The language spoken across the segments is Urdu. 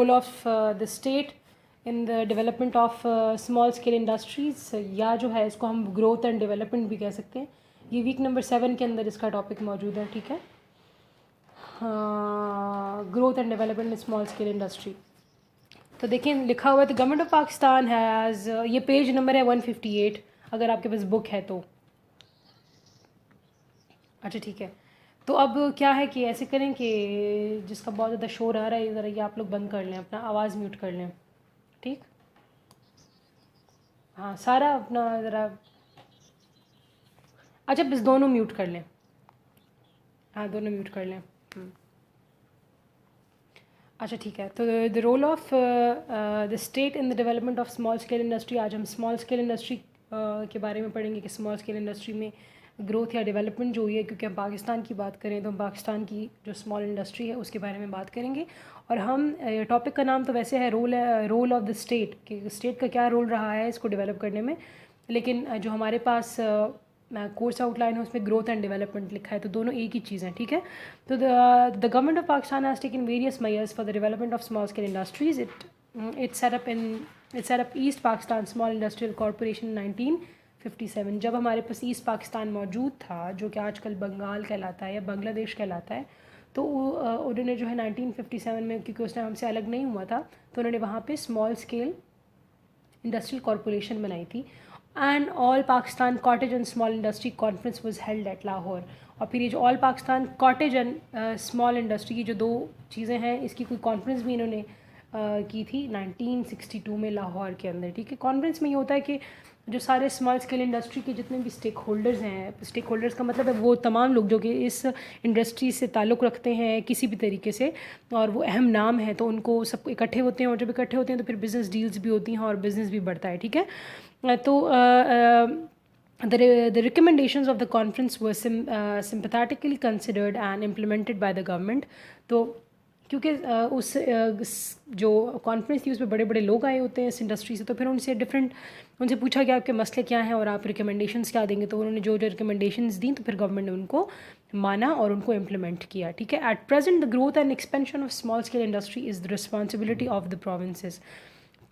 role of the state in the development of small scale industries, یا جو ہے اس کو ہم growth and development بھی کہہ سکتے ہیں. یہ ویک نمبر 7 کے اندر اس کا ٹاپک موجود ہے. ٹھیک ہے, growth and development small scale industry. تو دیکھیں لکھا ہوا ہے تو گورنمنٹ آف پاکستان ہیز, یہ پیج نمبر ہے 158 اگر آپ کے پاس بک ہے تو. اچھا ٹھیک ہے, تو اب کیا ہے کہ ایسے کریں کہ جس کا بہت زیادہ شور آ رہا ہے ذرا یہ آپ لوگ بند کر لیں, اپنا آواز میوٹ کر لیں. ٹھیک, ہاں سارا اپنا ذرا, اچھا بس دونوں میوٹ کر لیں, ہاں دونوں میوٹ کر لیں. اچھا ٹھیک ہے, تو the role of the state in the development of small scale industry. آج ہم اسمال اسکیل انڈسٹری کے بارے میں پڑھیں گے کہ اسمال اسکیل انڈسٹری میں گروتھ یا ڈیولپمنٹ جو ہوئی ہے, کیونکہ ہم پاکستان کی بات کریں تو ہم پاکستان کی جو اسمال انڈسٹری ہے اس کے بارے میں بات کریں گے. اور ہم ٹاپک کا نام تو ویسے ہے رول آف دا اسٹیٹ, کہ اسٹیٹ کا کیا رول رہا ہے اس کو ڈیولپ کرنے میں, لیکن جو ہمارے پاس کورس آؤٹ لائن ہے اس میں گروتھ اینڈ ڈیولپمنٹ لکھا ہے, تو دونوں ایک ہی چیز ہیں. ٹھیک ہے, تو the government of Pakistan has taken various measures for the development of small scale industries. It set up East Pakistan Small Industrial Corporation in 1957. جب ہمارے پاس ایسٹ پاکستان موجود تھا جو کہ آج کل بنگال کہلاتا ہے یا بنگلہ دیش کہلاتا ہے, تو انہوں نے جو ہے 1957 میں, کیونکہ اس ٹائم ہم سے الگ نہیں ہوا تھا, تو انہوں نے وہاں پہ اسمال اسکیل انڈسٹریل کارپوریشن بنائی تھی. And all Pakistan cottage and small industry conference was held at Lahore. اور پھر یہ جو all Pakistan cottage and small industry کی جو دو چیزیں ہیں, اس کی کوئی کانفرنس بھی انہوں نے کی تھی 1962 میں لاہور کے اندر. ٹھیک ہے, کانفرنس میں یہ ہوتا ہے کہ جو سارے اسمال اسکیل انڈسٹری کے جتنے بھی اسٹیک ہولڈرز ہیں, اسٹیک ہولڈرز کا مطلب ہے وہ تمام لوگ جو کہ اس انڈسٹری سے تعلق رکھتے ہیں کسی بھی طریقے سے, اور وہ اہم نام ہیں, تو ان کو سب کو اکٹھے ہوتے ہیں, اور جب اکٹھے ہوتے ہیں تو پھر بزنس ڈیلز بھی ہوتی ہیں اور بزنس بھی بڑھتا ہے. ٹھیک ہے, تو the recommendations of the conference were sympathetically considered and implemented by the government. تو کیونکہ اس جو کانفرنس تھی اس میں بڑے بڑے لوگ آئے ہوتے ہیں اس انڈسٹری سے, تو پھر ان سے پوچھا گیا آپ کے مسئلے کیا ہیں اور آپ ریکمنڈیشنز کیا دیں گے. تو انہوں نے جو ریکمنڈیشنز دیں تو پھر گورنمنٹ نے ان کو مانا اور ان کو امپلیمنٹ کیا. ٹھیک ہے, at present the growth and expansion of small scale industry is the responsibility of the provinces.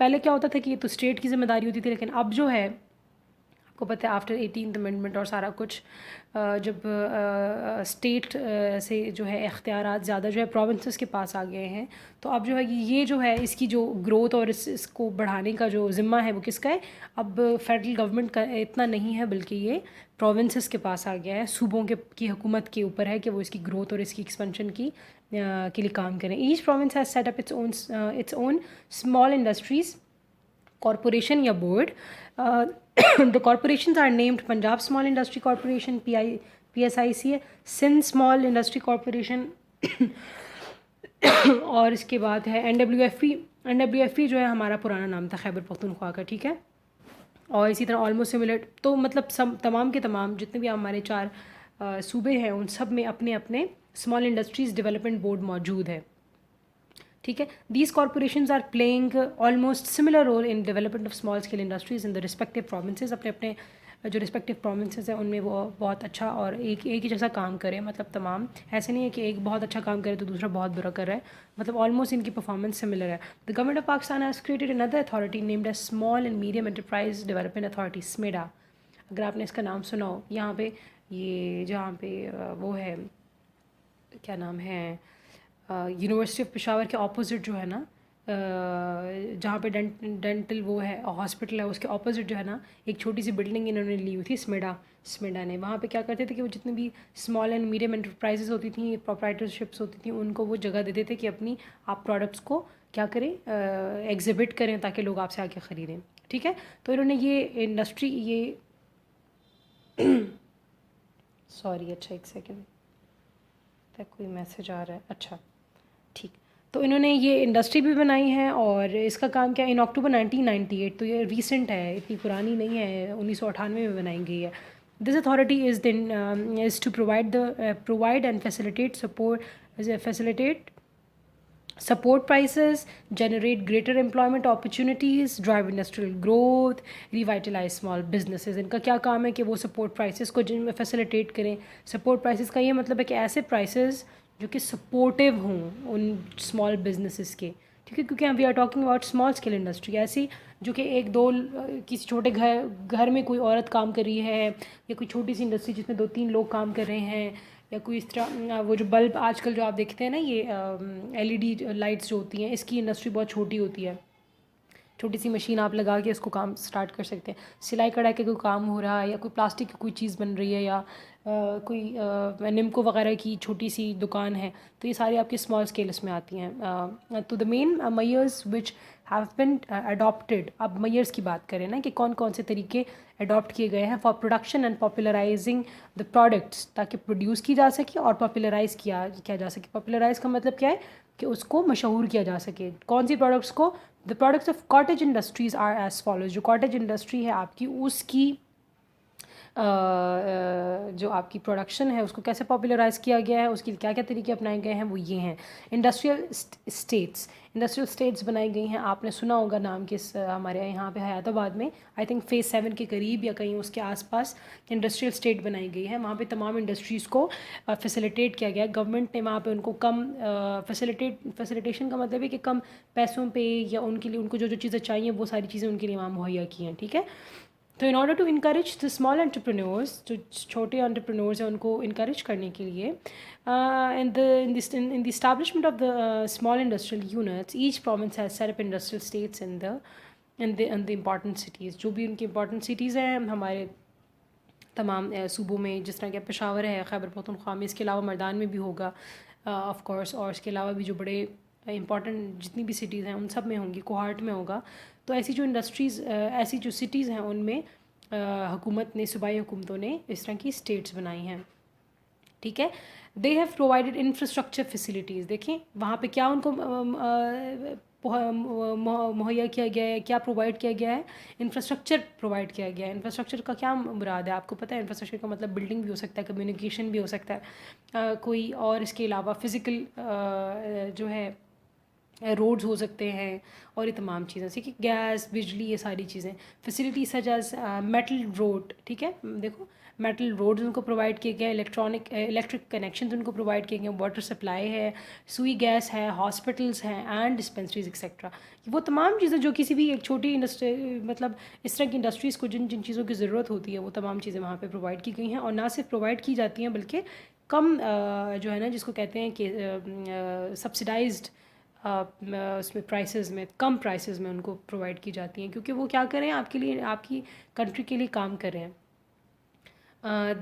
پہلے کیا ہوتا تھا کہ یہ تو اسٹیٹ کی ذمہ داری ہوتی تھی, لیکن اب جو ہے کو پتہ ہے آفٹر 18th امینڈمنٹ اور سارا کچھ, جب اسٹیٹ سے جو ہے اختیارات زیادہ جو ہے پروونسز کے پاس آ گئے ہیں, تو اب جو ہے یہ جو ہے اس کی جو گروتھ اور اس کو بڑھانے کا جو ذمہ ہے وہ کس کا ہے, اب فیڈرل گورنمنٹ کا اتنا نہیں ہے بلکہ یہ پروونسز کے پاس آ گیا ہے, صوبوں کی حکومت کے اوپر ہے کہ وہ اس کی گروتھ اور اس کی ایکسپینشن کے لیے کام کریں. Each province has set up its own small industries corporation یا board. The corporations are named Punjab Small Industry Corporation, PSIC ہے, سندھ اسمال انڈسٹری کارپوریشن, اور اس کے بعد ہے NWFP جو ہے ہمارا پرانا نام تھا خیبر پختونخوا کا. ٹھیک ہے, اور اسی طرح آلموسٹ سملر. تو مطلب تمام کے تمام جتنے بھی ہمارے 4 صوبے ہیں ان سب میں اپنے اپنے اسمال انڈسٹریز ڈیولپمنٹ بورڈ موجود ہے. ٹھیک ہے, these corporations are playing almost similar role in development of small scale industries in the respective provinces. اپنے جو رسپیکٹیو پروونسز ہیں ان میں وہ بہت اچھا اور ایک ہی جیسا کام کریں, مطلب تمام ایسے نہیں ہے کہ ایک بہت اچھا کام کرے تو دوسرا بہت برا کر رہا ہے, مطلب آلموسٹ ان کی پرفارمنس سملر ہے. The government of Pakistan has created another authority named as small and medium enterprise development authority, SMEDA. اگر آپ نے اس کا نام سنا ہو, یہاں پہ یہ جہاں پہ وہ ہے کیا نام ہے, یونیورسٹی آف پشاور کے اپوزٹ جو ہے نا, جہاں پہ ڈینٹل وہ ہے ہاسپٹل ہے, اس کے اپوزٹ جو ہے نا ایک چھوٹی سی بلڈنگ انہوں نے لی ہوئی تھی اسمیڈا نے. وہاں پہ کیا کرتے تھے کہ وہ جتنے بھی اسمال اینڈ میڈیم انٹرپرائزز ہوتی تھیں, پروپرائٹرشپس ہوتی تھیں, ان کو وہ جگہ دیتے تھے کہ اپنی آپ پروڈکٹس کو کیا کریں, ایگزیبٹ کریں تاکہ لوگ آپ سے آ کے خریدیں. ٹھیک ہے, تو انہوں نے یہ انڈسٹری یہ سوری اچھا ایک سیکنڈ تک کوئی میسج آ رہا ہے. اچھا ٹھیک, تو انہوں نے یہ انڈسٹری بھی بنائی ہے, اور اس کا کام کیا ان اکتوبر 1998, تو یہ ریسنٹ ہے, اتنی پرانی نہیں ہے, 1998 میں بنائی گئی ہے. This authority is to provide and facilitate support prices, generate greater employment opportunities, drive industrial growth, revitalize small businesses. ان کا کیا کام ہے کہ وہ سپورٹ پرائسز کو جن میں فیسیلیٹیٹ کریں. سپورٹ پرائسز کا یہ مطلب ہے کہ ایسے پرائسز جو کہ سپورٹیو ہوں ان اسمال بزنسز کے. ٹھیک ہے، کیونکہ we are talking about small scale industry, ایسی جو کہ ایک دو کسی چھوٹے گھر میں کوئی عورت کام کر رہی ہے، یا کوئی چھوٹی سی انڈسٹری جس میں 2-3 لوگ کام کر رہے ہیں، یا کوئی اس طرح وہ جو بلب آج کل جو آپ دیکھتے ہیں نا، یہ LED لائٹس جو ہوتی ہیں، اس کی انڈسٹری بہت چھوٹی ہوتی ہے، چھوٹی سی مشین آپ لگا کے اس کو کام سٹارٹ کر سکتے ہیں، سلائی کڑھائی کا کوئی کام ہو رہا ہے، یا کوئی پلاسٹک کی کوئی چیز بن رہی ہے، یا کوئی نمکو وغیرہ کی چھوٹی سی دکان ہے، تو یہ ساری آپ کی اسمال اسکیلس میں آتی ہیں. تو the main measures which have been adapted, اب میئرس کی بات کریں نا کہ کون کون سے طریقے اڈاپٹ کیے گئے ہیں for production and popularising the products, تاکہ پروڈیوس کی جا سکے اور پاپولرائز کیا جا سکے. پاپولرائز کا مطلب کیا ہے کہ اس کو مشہور کیا جا سکے. کون سی پروڈکٹس کو؟ The products of cottage industries are as follows. جو کاٹیج انڈسٹری ہے آپ کی، اس کی جو آپ کی پروڈکشن ہے اس کو کیسے پاپولرائز کیا گیا ہے، اس کے کیا کیا طریقے اپنائے گئے ہیں، وہ یہ ہیں. انڈسٹریل اسٹیٹس بنائی گئی ہیں. آپ نے سنا ہوگا نام کس ہمارے یہاں پہ حیات آباد میں آئی تھنک فیز 7 کے قریب یا کہیں اس کے آس پاس انڈسٹریل اسٹیٹ بنائی گئی ہے. وہاں پہ تمام انڈسٹریز کو فیسیلیٹیٹ کیا گیا. گورنمنٹ نے وہاں پہ ان کو کم فیسیلیٹیشن کا مطلب ہے کہ کم پیسوں پہ، یا ان کے لیے ان کو جو جو چیزیں چاہیے وہ ساری چیزیں ان کے لیے وہاں مہیا کی ہیں. ٹھیک ہے، تو in order to encourage the small entrepreneurs, جو چھوٹے انٹرپرینورس ہیں ان کو انکریج کرنے کے لیے in the establishment of the small industrial units, each province has set up industrial estates in the important cities. جو بھی ان کی امپارٹنٹ سٹیز ہیں ہمارے تمام صوبوں میں، جس طرح کہ پشاور ہے، خیبر پختونخوا میں، اس کے علاوہ مردان میں بھی ہوگا آف کورس، اور اس کے علاوہ بھی جو بڑے امپارٹنٹ جتنی بھی سٹیز ہیں ان سب میں ہوں گی، کوہارٹ میں ہوگا. تو ایسی جو انڈسٹریز، ایسی جو سٹیز ہیں ان میں حکومت نے، صوبائی حکومتوں نے اس طرح کی اسٹیٹس بنائی ہیں. ٹھیک ہے، they have provided infrastructure facilities. دیکھیں وہاں پہ کیا ان کو مہیا کیا گیا ہے، کیا پرووائڈ کیا گیا ہے، انفراسٹرکچر پرووائڈ کیا گیا ہے. انفراسٹرکچر کا کیا مراد ہے آپ کو پتہ ہے؟ انفراسٹرکچر کا مطلب بلڈنگ بھی ہو سکتا ہے، کمیونیکیشن بھی ہو سکتا ہے، کوئی اور اس کے علاوہ فزیکل جو ہے روڈز ہو سکتے ہیں، اور یہ تمام چیزیں، ٹھیک ہے، گیس، بجلی، یہ ساری چیزیں. Facility such as metal road. ٹھیک ہے، دیکھو میٹل روڈز ان کو پرووائڈ کیے گئے، الیکٹرک کنیکشنز ان کو پرووائڈ کیے گئے، واٹر سپلائی ہے، سوئی گیس ہے، ہاسپٹلس ہیں اینڈ ڈسپینسریز ایکسیٹرا. وہ تمام چیزیں جو کسی بھی ایک چھوٹی انڈسٹری، مطلب اس طرح کی انڈسٹریز کو جن جن چیزوں کی ضرورت ہوتی ہے، وہ تمام چیزیں وہاں پہ پرووائڈ کی گئی ہیں. اور نہ صرف پرووائڈ کی جاتی ہیں بلکہ کم جو ہے نا، جس کو کہتے ہیں کہ سبسیڈائزڈ اس میں پرائسز میں، کم پرائسز میں ان کو پرووائڈ کی جاتی ہیں، کیونکہ وہ کیا کریں آپ کے لیے، آپ کی کنٹری کے لیے کام کریں.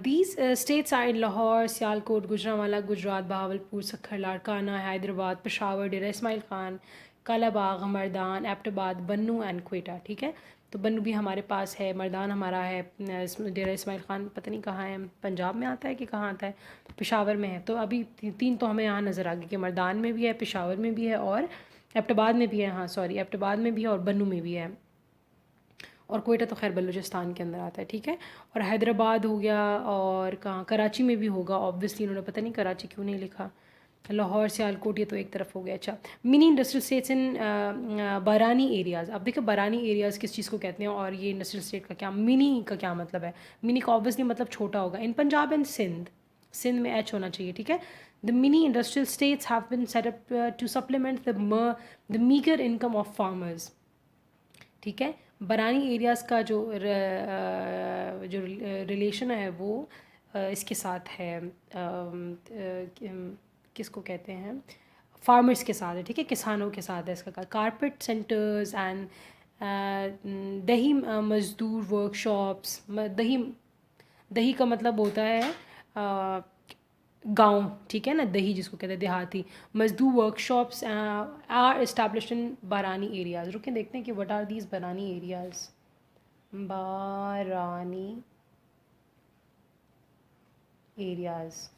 These estates are in Lahore, Sialkot, Gujranwala, Gujrat, Bahawalpur, Sukkur, Larkana, Hyderabad, Peshawar, Dera Ismail Khan, Kala Bagh, Mardan, Abbott آباد، بنوں اینڈ کوئٹہ. ٹھیک ہے، تو بنوں بھی ہمارے پاس ہے، مردان ہمارا ہے، ڈیرہ اسماعیل خان پتہ نہیں کہاں ہے، پنجاب میں آتا ہے کہ کہاں آتا ہے، پشاور میں ہے. تو ابھی 3 تو ہمیں یہاں نظر آ گئی کہ مردان میں بھی ہے، پشاور میں بھی ہے، اور ایبٹ آباد میں بھی ہے. ہاں سوری، ایبٹ آباد میں بھی ہے اور بنوں میں بھی ہے، اور کوئٹہ تو خیر بلوچستان کے اندر آتا ہے. ٹھیک ہے، اور حیدرآباد ہو گیا، اور کہاں کراچی میں بھی ہوگا آبویسلی، انہوں نے پتہ نہیں کراچی کیوں نہیں لکھا. لاہور، سیالکوٹ، یہ تو ایک طرف ہو گیا. اچھا، منی انڈسٹریل اسٹیٹس ان بارانی ایریاز. اب دیکھو بارانی ایریاز کس چیز کو کہتے ہیں، اور یہ انڈسٹریل اسٹیٹ کا کیا، منی کا کیا مطلب ہے؟ منی کا آبویسلی مطلب چھوٹا ہوگا. ان پنجاب اینڈ سندھ میں ایچ ہونا چاہیے. ٹھیک ہے، the mini industrial states have been set up to supplement the meager income of farmers. ٹھیک ہے، برانی ایریاز کا جو ریلیشن ہے وہ اس کے ساتھ ہے، کس کو کہتے ہیں، فارمرز کے ساتھ ہے. ٹھیک ہے، کسانوں کے ساتھ ہے اس کا. Carpet centres and dehi mazdoor work shops. دیہی کا مطلب ہوتا ہے گاؤں. ٹھیک ہے نا، دیہی جس کو کہتے ہیں دیہاتی. Mazdoor workshops are established in barani areas. رکیں دیکھتے ہیں کہ what are these barani areas. Barani areas.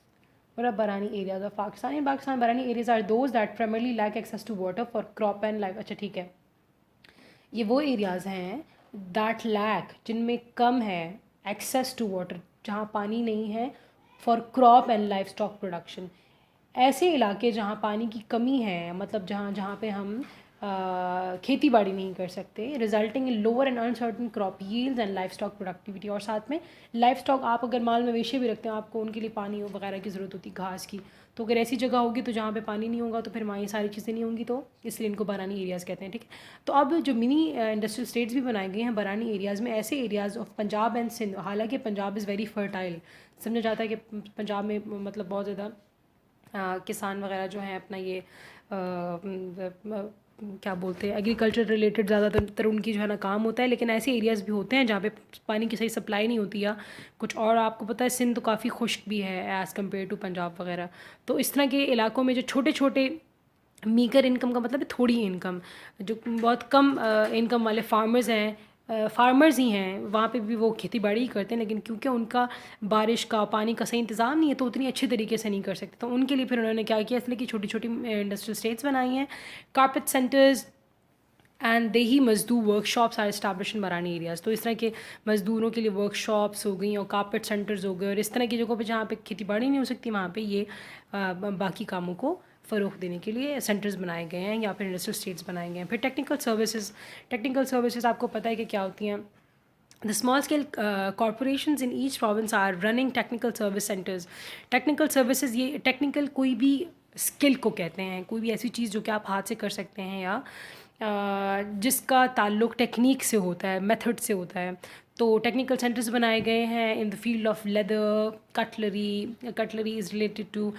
What are Barani areas of Pakistan? In Pakistan, Barani areas are those that primarily lack access to water for crop and life. اچھا ٹھیک ہے، یہ وہ ایریاز ہیں that lack، جن میں کم ہے access to water، جہاں پانی نہیں ہے، for crop and livestock production. ایسے علاقے جہاں پانی کی کمی ہے، مطلب جہاں پہ ہم کھیتی باڑی نہیں کر سکتے، resulting in lower and uncertain crop yields and life stock productivity. اور ساتھ میں لائف اسٹاک، آپ اگر مال مویشی بھی رکھتے ہیں، آپ کو ان کے لیے پانی وغیرہ کی ضرورت ہوتی ہے، گھاس کی. تو اگر ایسی جگہ ہوگی تو جہاں پہ پانی نہیں ہوگا تو پھر وہاں یہ ساری چیزیں نہیں ہوں گی، تو اس لیے ان کو برانی ایریاز کہتے ہیں. ٹھیک ہے. تو اب جو منی انڈسٹریل اسٹیٹس بھی بنائے گئے ہیں برانی ایریاز میں، ایسے areas of Punjab and Sindh. حالانکہ پنجاب از ویری فرٹائل، سمجھا جاتا ہے کہ پنجاب میں مطلب بہت زیادہ کسان وغیرہ جو ہیں اپنا یہ کیا بولتے ہیں، ایگریکلچر ریلیٹڈ زیادہ تر ان کی جو ہے نا کام ہوتا ہے. لیکن ایسے ایریاز بھی ہوتے ہیں جہاں پہ پانی کی صحیح سپلائی نہیں ہوتی یا کچھ اور. آپ کو پتہ ہے سندھ تو کافی خشک بھی ہے ایز کمپیئر ٹو پنجاب وغیرہ. تو اس طرح کے علاقوں میں جو چھوٹے چھوٹے میگر انکم کا مطلب ہے تھوڑی انکم، جو بہت کم انکم والے فارمرز ہی ہیں، وہاں پہ بھی وہ کھیتی باڑی ہی کرتے ہیں. لیکن کیونکہ ان کا بارش کا پانی کا صحیح انتظام نہیں ہے تو اتنی اچھے طریقے سے نہیں کر سکتے. تو ان کے لیے پھر انہوں نے کیا کیا، اس لیے کہ چھوٹی چھوٹی انڈسٹریل اسٹیٹس بنائی ہیں. Carpet centres and dehi mazdoor workshops are establish in barani areas. تو اس طرح کے مزدوروں کے لیے ورک شاپس ہو گئیں اور کارپیٹ سینٹرز ہو گئے، اور اس طرح کی جگہوں پہ جہاں پہ کھیتی باڑی نہیں ہو سکتی وہاں پہ یہ باقی کاموں کو فروغ دینے کے لیے سینٹرز بنائے گئے ہیں یا پھر انڈسٹریل اسٹیٹس بنائے گئے ہیں. پھر ٹیکنیکل سروسز آپ کو پتہ ہے کہ کیا ہوتی ہیں. The small scale corporations in each province are running technical service centers. Technical services, یہ ٹیکنیکل کوئی بھی اسکل کو کہتے ہیں، کوئی بھی ایسی چیز جو کہ آپ ہاتھ سے کر سکتے ہیں یا جس کا تعلق ٹیکنیک سے ہوتا ہے، میتھڈ سے ہوتا ہے. تو ٹیکنیکل سینٹرز بنائے گئے ہیں in the field of leather, cutlery is related to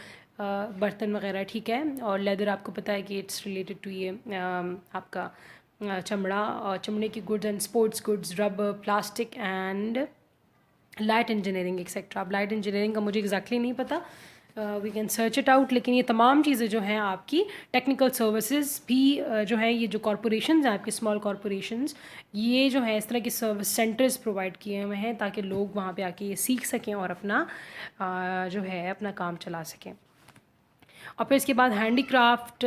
bartan وغیرہ. ٹھیک ہے. اور لیدر آپ کو پتہ ہے کہ اٹس ریلیٹڈ ٹو یہ آپ کا چمڑا اور چمڑے کی goods and sports goods, rubber, plastic and light engineering etcetera. اب لائٹ انجینئرنگ کا مجھے ایگزیکٹلی نہیں پتہ، we can search it out. لیکن یہ تمام چیزیں جو ہیں آپ کی ٹیکنیکل سروسز بھی جو ہیں، یہ جو کارپوریشنز ہیں آپ کے اسمال کارپوریشنز، یہ جو ہے اس طرح کے سروس سینٹرز پرووائڈ کیے ہوئے ہیں تاکہ لوگ وہاں پہ آ کے یہ سیکھ سکیں اور اپنا جو ہے اپنا کام چلا سکیں. اور پھر اس کے بعد ہینڈی کرافٹ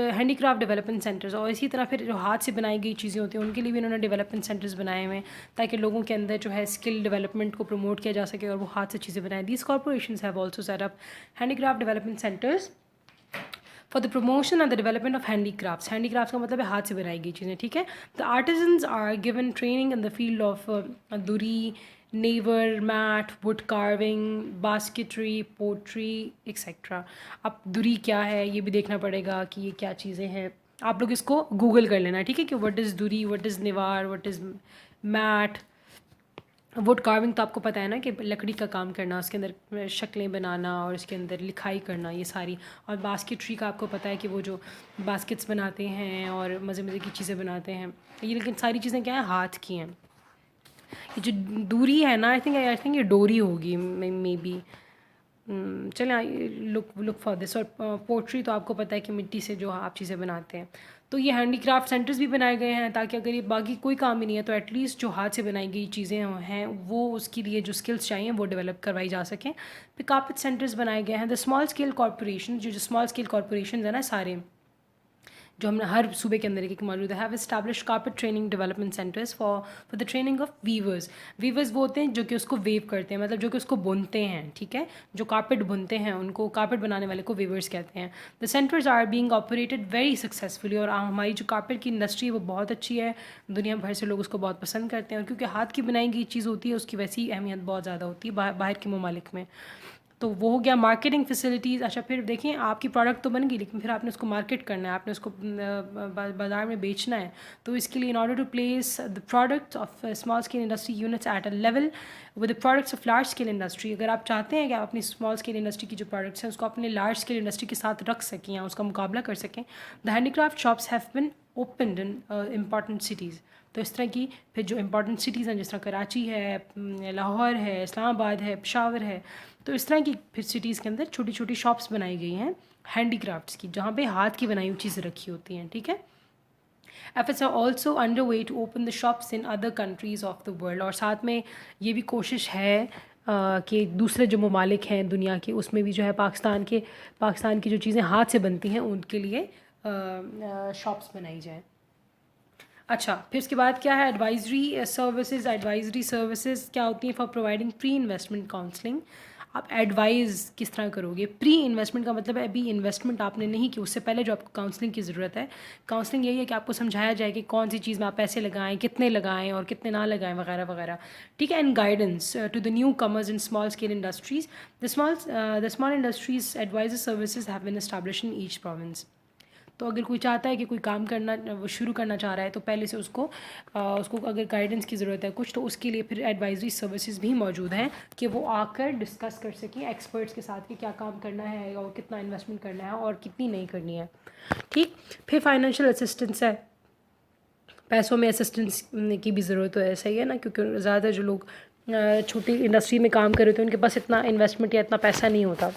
ڈیولپمنٹ سینٹرز، اور اسی طرح پھر جو ہاتھ سے بنائی گئی چیزیں ہوتی ہیں ان کے لیے بھی انہوں نے ڈیولپمنٹ سینٹرز بنائے ہوئے ہیں تاکہ لوگوں کے اندر جو ہے اسکل ڈیولپمنٹ کو پروموٹ کیا جا سکے اور وہ ہاتھ سے چیزیں بنائیں. These corporations have also set up handicraft development centres for the promotion and the development of handicrafts کا مطلب ہے ہاتھ سے بنائی گئی چیزیں. ٹھیک ہے. The artisans are given training in the field of durrie, niwar, mat, wood carving, basketry, pottery etcetera. اب دوری کیا ہے یہ بھی دیکھنا پڑے گا کہ یہ کیا چیزیں ہیں. آپ لوگ اس کو گوگل کر لینا. ٹھیک ہے کہ what is durrie, what is niwar, what is mat. Wood carving تو آپ کو پتہ ہے نا کہ لکڑی کا کام کرنا، اس کے اندر شکلیں بنانا اور اس کے اندر لکھائی کرنا، یہ ساری. اور باسکٹری کا آپ کو پتہ ہے کہ وہ جو باسکٹس بناتے ہیں اور مزے مزے کی چیزیں بناتے ہیں یہ. لیکن ساری چیزیں کیا ہیں، ہاتھ کی ہیں. یہ جو دوری ہے نا، آئی تھنک یہ ڈوری ہوگی مے بی. چلیں لک فار دس. اور پوٹری تو آپ کو پتہ ہے کہ مٹی سے جو آپ چیزیں بناتے ہیں. تو یہ ہینڈی کرافٹ سینٹرز بھی بنائے گئے ہیں تاکہ اگر یہ باقی کوئی کام ہی نہیں ہے تو ایٹ لیسٹ جو ہاتھ سے بنائی گئی چیزیں ہیں وہ اس کے لیے جو اسکلس چاہیے وہ ڈیولپ کروائی جا سکیں. پھر کارپیٹ سینٹرز بنائے گئے ہیں. دا اسمال اسکیل کارپوریشن، جو اسمال اسکیل کارپوریشنز ہیں نا سارے جو ہم نے ہر صوبے کے اندر ایک موجود ہے، have establish carpet training development centres for the training of viewers. وہ ہوتے ہیں جو کہ اس کو ویو کرتے ہیں، مطلب جو کہ اس کو بنتے ہیں. ٹھیک ہے. جو کارپیٹ بنتے ہیں ان کو، کارپیٹ بنانے والے کو ویورز کہتے ہیں. The centres are being operated very successfully. اور ہماری جو کارپیٹ کی انڈسٹری ہے وہ بہت اچھی ہے، دنیا بھر سے لوگ اس کو بہت پسند کرتے ہیں. اور کیونکہ ہاتھ کی بنائی گئی چیز ہوتی ہے اس کی ویسی اہمیت بہت زیادہ ہوتی ہے باہر کے ممالک میں. تو وہ ہو گیا مارکیٹنگ فیسلٹیز. اچھا پھر دیکھیں آپ کی پروڈکٹ تو بن گئی لیکن پھر آپ نے اس کو مارکیٹ کرنا ہے، آپ نے اس کو بازار میں بیچنا ہے. تو اس کے لیے in order to place the products of small scale industry units at a level with the products of large scale industry. اگر آپ چاہتے ہیں کہ آپ اپنی اسمال اسکیل انڈسٹری کی جو پروڈکٹس ہیں اس کو اپنے لارج اسکیل انڈسٹری کے ساتھ رکھ سکیں یا اس کا مقابلہ کر سکیں، the handicraft shops have been opened in important cities. تو اس طرح کی پھر جو امپارٹنٹ سٹیز ہیں جس طرح کراچی ہے، لاہور ہے، اسلام آباد ہے، پشاور ہے، تو اس طرح کی پھر سٹیز کے اندر چھوٹی چھوٹی شاپس بنائی گئی ہیں ہینڈی کرافٹس کی، جہاں پہ ہاتھ کی بنائی ہوئی چیزیں رکھی ہوتی ہیں. ٹھیک ہے. Efforts are also under way to open the shops in other countries of the world. اور ساتھ میں یہ بھی کوشش ہے کہ دوسرے جو ممالک ہیں دنیا کے اس میں بھی جو ہے پاکستان کی جو چیزیں ہاتھ سے بنتی ہیں ان کے لیے شاپس بنائی جائیں. اچھا پھر اس کے بعد کیا ہے، ایڈوائزری سروسز کیا ہوتی ہیں؟ For providing pre investment counselling. آپ ایڈوائز کس طرح کرو گے. پری انویسٹمنٹ کا مطلب ہے ابھی انویسٹمنٹ آپ نے نہیں کی, اس سے پہلے جو آپ کو کاؤنسلنگ کی ضرورت ہے. کاؤنسلنگ یہی ہے کہ آپ کو سمجھایا جائے کہ کون سی چیز میں آپ پیسے لگائیں, کتنے لگائیں اور کتنے نہ لگائیں وغیرہ وغیرہ, ٹھیک ہے. And guidance to the newcomers in small scale industries. The small industries advisor services have been establish in each province. تو اگر کوئی چاہتا ہے کہ کوئی کام کرنا وہ شروع کرنا چاہ رہا ہے تو پہلے سے اس کو اگر گائیڈنس کی ضرورت ہے کچھ, تو اس کے لیے پھر ایڈوائزری سروسز بھی موجود ہیں کہ وہ آ کر ڈسکس کر سکیں ایکسپرٹس کے ساتھ کہ کیا کام کرنا ہے اور کتنا انویسٹمنٹ کرنا ہے اور کتنی نہیں کرنی ہے, ٹھیک. پھر فائنینشیل اسسٹنس ہے, پیسوں میں اسسٹنس کی بھی ضرورت ہے, صحیح ہے نا, کیونکہ زیادہ جو لوگ چھوٹی انڈسٹری میں کام کر رہے تھے ان کے پاس اتنا انویسٹمنٹ یا اتنا پیسہ نہیں ہوتا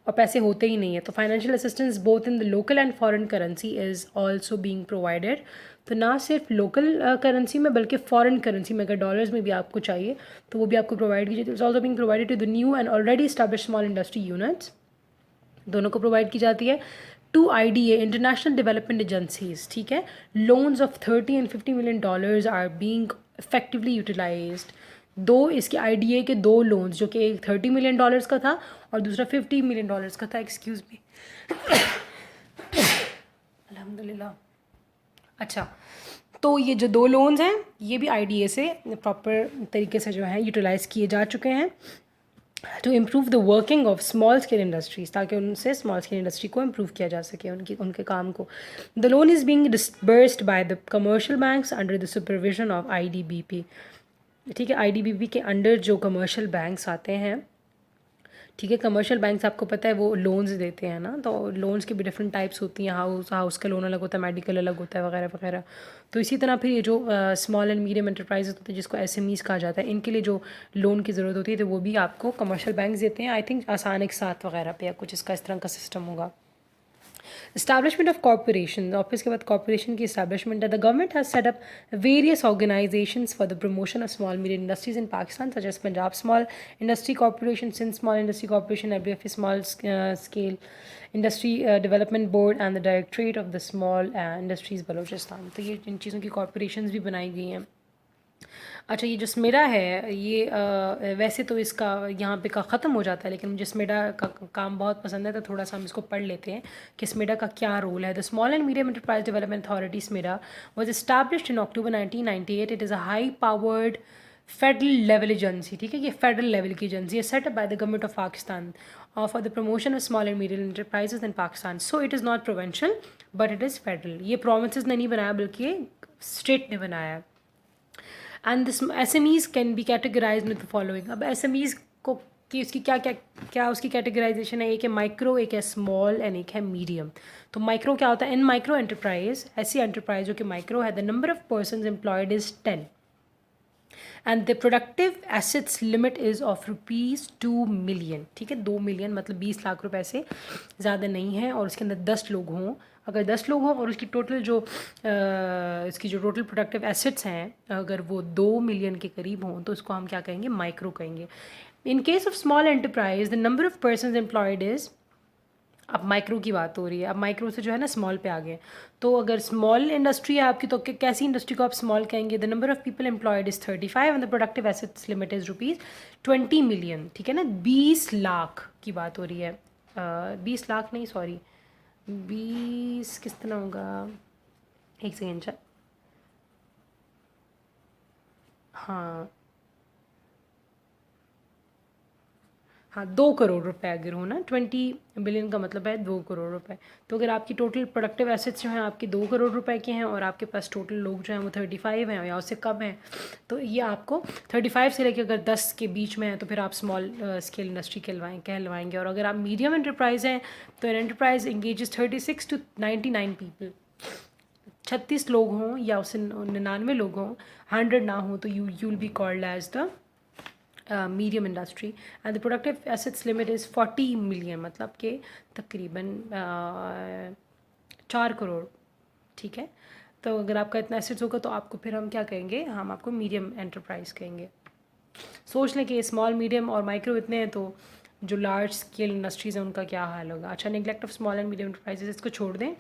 اور پیسے ہوتے ہی نہیں ہیں. تو financial assistance both in the local and foreign currency is also being provided. تو نہ صرف لوکل کرنسی میں بلکہ فارن کرنسی میں, اگر ڈالرز میں بھی آپ کو چاہیے تو وہ بھی آپ کو پرووائڈ کی جاتی ہے. It's also being provided to the new and already establish small industry units, دونوں کو پرووائڈ کی جاتی ہے. To I D A international development agencies, ٹھیک ہے. Loans of $30 and $50 million are being effectively utilised. اس کے آئی ڈی اے کے 2 لونز, جو کہ ایک $30 million کا تھا اور دوسرا $50 million کا تھا. ایکسکیوز می, الحمد للہ. اچھا, تو یہ جو 2 لونز ہیں یہ بھی آئی ڈی اے سے پراپر طریقے سے جو ہے یوٹیلائز کیے جا چکے ہیں to improve the working of small scale industries, تاکہ ان سے اسمال اسکیل انڈسٹری کو امپروو کیا جا سکے, ان کے کام کو. The loan is being disbursed by the commercial banks under the supervision of I D B P, ٹھیک ہے. آئی ڈی بی پی کے انڈر جو کمرشیل بینکس آتے ہیں, ٹھیک ہے. کمرشیل بینکس آپ کو پتہ ہے وہ لونز دیتے ہیں نا, تو لونز کی بھی ڈفرینٹ ٹائپس ہوتی ہیں. ہاؤس کا لون الگ ہوتا ہے, میڈیکل الگ ہوتا ہے وغیرہ وغیرہ. تو اسی طرح پھر یہ جو اسمال اینڈ میڈیم انٹرپرائز ہوتے ہیں جس کو ایس ایم ایز کہا جاتا ہے, ان کے لیے جو لون کی ضرورت ہوتی ہے تو وہ بھی آپ کو کمرشیل بینکس دیتے ہیں. آئی تھنک آسان ایک ساتھ وغیرہ پہ یا کچھ اس کا اس طرح کا سسٹم ہوگا. اسٹیبلشمنٹ آف کارپوریشن, آفس کے بعد کارپوریشن کی اسٹیبلشمنٹ ہے. The government has set up various organisations for the promotion of small medium industries in Pakistan, such as Punjab small industry corporation, Sindh small industry corporation, F D F small scale industry development board and the directorate of the small industries Balochistan. تو یہ ان چیزوں کی کارپوریشنز بھی بنائی گئی ہیں. اچھا, یہ جو اسمیڈا ہے یہ ویسے تو اس کا یہاں پہ کا ختم ہو جاتا ہے, لیکن مجھے اسمیڈا کا کام بہت پسند ہے تو تھوڑا سا ہم اس کو پڑھ لیتے ہیں کہ اسمیڈا کا کیا رول ہے. The small and medium enterprise development authority SMEDA was established in October 1998. It is a high powered federal level agency, ٹھیک ہے. یہ فیڈرل لیول کی ایجنسی ہے, set up by the government of Pakistan for the promotion of small and medium enterprises in Pakistan. So it is not provincial but it is federal. یہ پروونسز نے نہیں بنایا بلکہ یہ اسٹیٹ نے بنایا ہے. And this S M Es can be categorise with following. اب ایس ایم ایز کو کہ اس کی کیا اس کی کیٹیگرائزیشن ہے. ایک ہے مائکرو, ایک ہے اسمال اینڈ ایک ہے میڈیم. تو مائکرو کیا ہوتا ہے؟ ان مائکرو انٹرپرائز, ایسی انٹرپرائز جو کہ مائکرو ہے, the number of persons employed is 10 and the productive assets limit is of ₹2 million, ٹھیک ہے. 2 million مطلب 20 لاکھ روپے سے زیادہ نہیں ہے, اور اس کے اندر 10 لوگ ہوں. اگر 10 لوگ ہوں اور اس کی ٹوٹل جو اس کی جو ٹوٹل پروڈکٹیو ایسٹس ہیں اگر وہ 2 million کے قریب ہوں تو اس کو ہم کیا کہیں گے؟ مائکرو کہیں گے. In case of small enterprise the number of persons employed is, اب مائکرو کی بات ہو رہی ہے, اب مائکرو سے جو ہے نا اسمال پہ آ گئے. تو اگر اسمال انڈسٹری ہے آپ کی تو کیسی انڈسٹری کو آپ اسمال کہیں گے؟ The number of people employed is 35 and the productive assets limit is ₹20 million, ٹھیک ہے نا. 20 لاکھ کی بات ہو رہی ہے, 20 لاکھ نہیں سوری 20 کس طرح ہوگا, ایک سیکنڈ. ہاں 2 کروڑ روپے اگر ہو نا, 20 بلین کا مطلب ہے 2 کروڑ روپے. تو اگر آپ کی ٹوٹل پروڈکٹیو ایسٹس جو ہیں آپ کے 2 کروڑ روپے کے ہیں اور آپ کے پاس ٹوٹل لوگ جو ہیں وہ 35 ہیں یا اس سے کم ہیں, تو یہ آپ کو 35 سے لے کے اگر 10 کے بیچ میں ہیں تو پھر آپ اسمال اسکیل انڈسٹری کہلوائیں گے. اور اگر آپ میڈیم انٹرپرائز ہیں تو انٹرپرائز انگیجز 36 to 99 پیپل, 36 لوگ ہوں یا اس سے 99 لوگ ہوں, 100 نہ ہوں, تو you will be called as the medium industry. And the productive assets limit is 40 million, مطلب کہ تقریباً 4 کروڑ, ٹھیک ہے. تو اگر آپ کا اتنا ایسٹس ہوگا تو آپ کو پھر ہم کیا کہیں گے؟ ہم آپ کو میڈیم انٹرپرائز کہیں گے. سوچ لیں کہ اسمال میڈیم اور مائکرو اتنے ہیں تو جو لارج اسکیل انڈسٹریز ہیں ان کا کیا حال ہوگا. اچھا, neglect of small and medium enterprises اس کو چھوڑ دیں.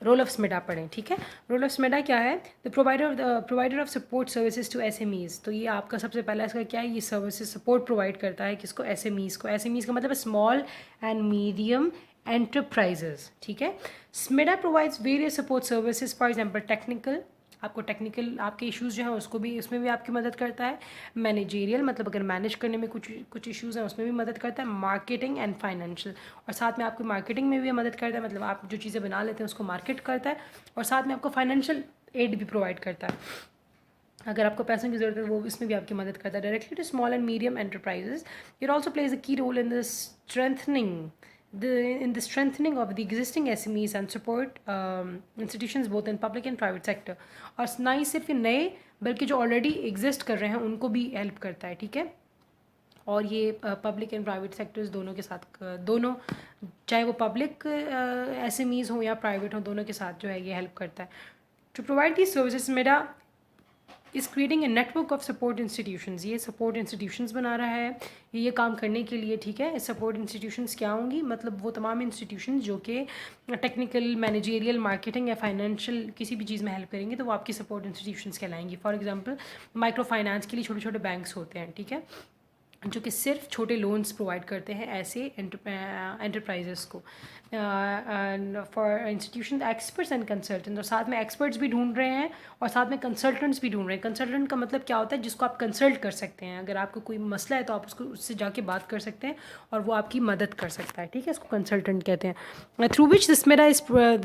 رول آف اسمیڈا پڑھیں. ٹھیک ہے, رول آف اسمیڈا کیا ہے؟ The provider of support services to S M Es. تو یہ آپ کا سب سے پہلا اس کا کیا ہے, یہ سروسز سپورٹ پرووائڈ کرتا ہے کس کو؟ ایس ایم ایز کو. ایس ایم ایز کا مطلب ہے اسمال اینڈ میڈیم انٹرپرائزز. ٹھیک ہے, SMEDA provides various support services, for example technical, آپ کو ٹیکنیکل آپ کے ایشوز جو ہیں اس کو بھی اس میں بھی آپ کی مدد کرتا ہے. مینیجیریل, مطلب اگر مینیج کرنے میں کچھ ایشوز ہیں اس میں بھی مدد کرتا ہے. مارکیٹنگ اینڈ فائنینشیل, اور ساتھ میں آپ کو مارکیٹنگ میں بھی مدد کرتا ہے, مطلب آپ جو چیزیں بنا لیتے ہیں اس کو مارکیٹ کرتا ہے, اور ساتھ میں آپ کو فائنینشیل ایڈ بھی پرووائڈ کرتا ہے. اگر آپ کو پیسوں کی ضرورت ہے وہ اس میں بھی آپ کی مدد کرتا ہے. Directly to small and medium enterprises. It also plays a key role in the strengthening of the existing SMEs and support institutions both in public and private sector. اور نہ ہی صرف نئے بلکہ جو آلریڈی ایگزسٹ کر رہے ہیں ان کو بھی ہیلپ کرتا ہے. ٹھیک ہے, اور یہ پبلک اینڈ پرائیویٹ سیکٹرز دونوں کے ساتھ, دونوں چاہے وہ پبلک ایس ایم ایز ہوں یا پرائیویٹ ہوں, دونوں کے ساتھ جو ہے یہ ہیلپ کرتا ہے. ٹو پرووائڈ دیز سروسز میرا is creating a network of support institutions. یہ سپورٹ انسٹیٹیوشنز بنا رہا ہے یہ کام کرنے کے لیے. ٹھیک ہے, سپورٹ انسٹیٹیوشنز کیا ہوں گی؟ مطلب وہ تمام انسٹیٹیوشنز جو کہ ٹیکنیکل, مینیجیریل, مارکیٹنگ یا فائنینشیل کسی بھی چیز میں ہیلپ کریں گے تو وہ آپ کی سپورٹ انسٹیٹیوشنز کہلائیں گی. فار ایگزامپل مائکرو فائنانس کے لیے چھوٹے چھوٹے بینکس ہوتے ہیں. ٹھیک ہے, جو کہ صرف چھوٹے لونس پرووائڈ کرتے ہیں ایسے انٹرپرائزز کو. For institution experts and consultant, اور ساتھ میں ایکسپرٹس بھی ڈھونڈ رہے ہیں اور ساتھ میں کنسلٹنٹس بھی ڈھونڈ رہے ہیں. کنسلٹنٹ کا مطلب کیا ہوتا ہے؟ جس کو آپ کنسلٹ کر سکتے ہیں. اگر آپ کو کوئی مسئلہ ہے تو آپ اس سے جا کے بات کر سکتے ہیں اور وہ آپ کی مدد کر سکتا ہے. ٹھیک ہے, اس کو کنسلٹنٹ کہتے ہیں. Through which the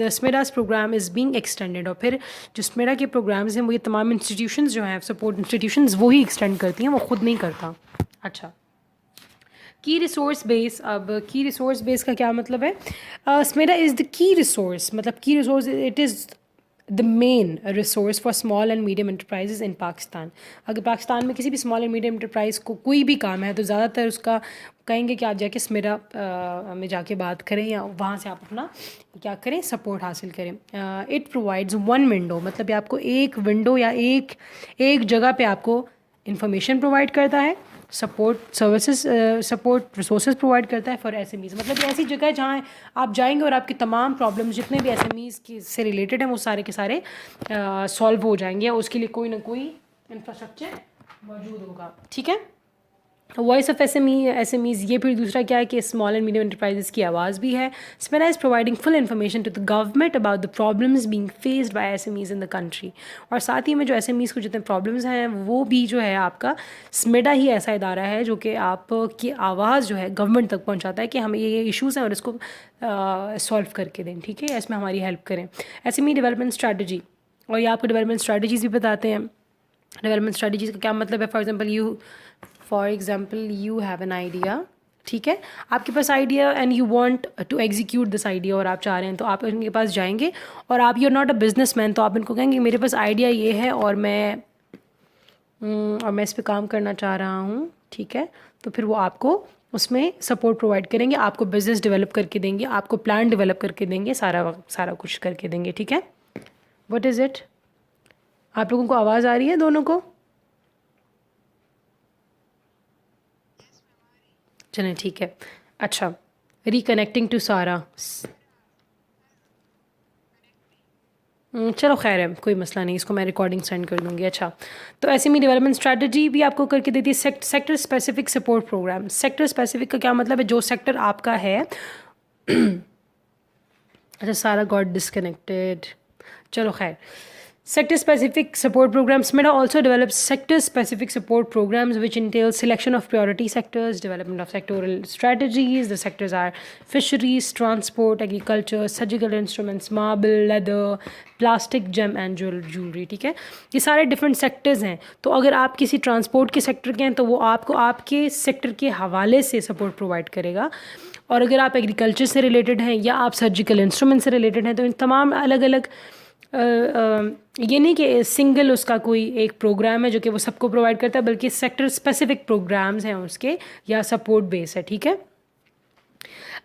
SMEDA's programme is being extended. اور پھر جو اسمیڈا کے پروگرامز ہیں وہ یہ تمام انسٹیٹیوشنز جو ہیں سپورٹ انسٹیٹیوشنز وہی ایکسٹینڈ کرتی ہیں, وہ خود نہیں کرتا. اچھا, کی ریسورس بیس. اب کی ریسورس بیس کا کیا مطلب ہے؟ اسمیڈا از دا کی ریسورس, مطلب key resource it is the main resource for small and medium enterprises in Pakistan. اگر پاکستان میں کسی بھی اسمال اینڈ میڈیم انٹرپرائز کو کوئی بھی کام ہے تو زیادہ تر اس کا کہیں گے کہ آپ جا کے اسمیڈا میں جا کے بات کریں یا وہاں سے آپ اپنا کیا کریں, سپورٹ حاصل کریں. اٹ پرووائڈز ون ونڈو, مطلب آپ کو ایک ونڈو یا ایک جگہ پہ آپ کو انفارمیشن پرووائڈ کرتا ہے, support services, support resources provide کرتا ہے فار ایس ایم ایز. مطلب ایسی جگہ ہے جہاں آپ جائیں گے اور آپ کی تمام پرابلمس جتنے بھی ایس ایم ایز سے ریلیٹڈ ہیں وہ سارے کے سارے سالو ہو جائیں گے, اس کے لیے کوئی نہ کوئی انفراسٹرکچر موجود ہوگا. ٹھیک ہے, voice of S M Es. یہ پھر دوسرا کیا ہے کہ اسمال اینڈ میڈیم انٹرپرائزز کی آواز بھی ہے. SMEDA is providing full information to the government about the problems being faced by S M Es in the country. اور ساتھ ہی میں جو ایس ایم ایز کو جتنے پرابلمز ہیں وہ بھی جو ہے آپ کا اسمیڈا ہی ایسا ادارہ ہے جو کہ آپ کی آواز جو ہے گورنمنٹ تک پہنچاتا ہے کہ ہمیں یہ ایشوز ہیں اور اس کو سالو کر کے دیں. ٹھیک ہے, اس میں ہماری ہیلپ کریں. SME development strategy, اور یہ آپ کو ڈیولپمنٹ اسٹریٹجیز بھی بتاتے ہیں. ڈیولپمنٹ اسٹریٹجیز کا کیا مطلب ہے؟ For example you have an idea. ٹھیک ہے, آپ کے پاس idea and you want to execute this idea, اور آپ چاہ رہے ہیں تو آپ ان کے پاس جائیں گے اور آپ you are not a businessman, تو آپ ان کو کہیں گے میرے پاس آئیڈیا یہ ہے اور میں اس پہ کام کرنا چاہ رہا ہوں. ٹھیک ہے, تو پھر وہ آپ کو اس میں سپورٹ پرووائڈ کریں گے, آپ کو بزنس ڈیولپ کر کے دیں گے, آپ کو پلان ڈیولپ کر کے دیں گے, سارا کچھ کر کے دیں گے. ٹھیک ہے, وٹ از اٹ؟ آپ لوگوں کو آواز آ رہی ہے دونوں کو؟ چلیں ٹھیک ہے. اچھا, ریکنیکٹنگ ٹو سارا. چلو خیر ہے, کوئی مسئلہ نہیں, اس کو میں ریکارڈنگ سینڈ کر دوں گی. اچھا, تو SME development strategy بھی آپ کو کر کے دیتی ہے. Sector specific support programme. Sector specific کا کیا مطلب ہے؟ جو سیکٹر آپ کا ہے. اچھا, سارا گاٹ ڈسکنیکٹیڈ. چلو خیر. Sector specific support programs. SMEDA also develops sector specific support programs which entail selection of priority sectors, development of sectoral strategies. The sectors are fisheries, transport, agriculture, surgical instruments, marble, leather, plastic, gem and jewelry. ٹھیک ہے, یہ سارے ڈفرینٹ سیکٹرز ہیں. تو اگر آپ کسی ٹرانسپورٹ کے سیکٹر کے ہیں تو وہ آپ کو آپ کے سیکٹر کے حوالے سے سپورٹ پرووائڈ کرے گا. اور اگر آپ ایگریکلچر سے ریلیٹڈ ہیں یا آپ سرجیکل انسٹرومنٹ سے ریلیٹڈ ہیں تو ان تمام الگ الگ یہ نہیں کہ سنگل اس کا کوئی ایک پروگرام ہے جو کہ وہ سب کو پرووائڈ کرتا ہے, بلکہ سیکٹر اسپیسیفک پروگرامز ہیں اس کے یا سپورٹ بیس ہے. ٹھیک ہے,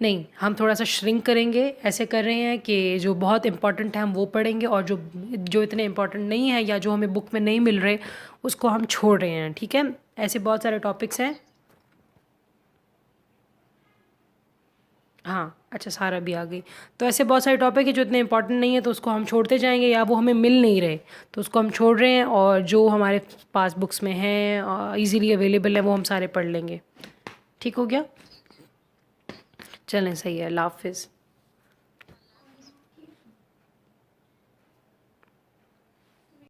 نہیں، ہم تھوڑا سا شرنک کریں گے. ایسے کر رہے ہیں کہ جو بہت امپورٹنٹ ہے ہم وہ پڑھیں گے، اور جو اتنے امپورٹنٹ نہیں ہے یا جو ہمیں بک میں نہیں مل رہے اس کو ہم چھوڑ رہے ہیں. ٹھیک ہے، ایسے بہت سارے ٹاپکس ہیں. ہاں اچھا، سارا بھی آ گئی. تو ایسے بہت سارے ٹاپک ہیں جو اتنے امپورٹنٹ نہیں ہے تو اس کو ہم چھوڑتے جائیں گے، یا وہ ہمیں مل نہیں رہے تو اس کو ہم چھوڑ رہے ہیں، اور جو ہمارے پاس بکس میں ہیں ایزیلی اویلیبل ہیں وہ ہم سارے پڑھ لیں گے. ٹھیک ہو گیا؟ چلیں صحیح ہے. اللہ حافظ.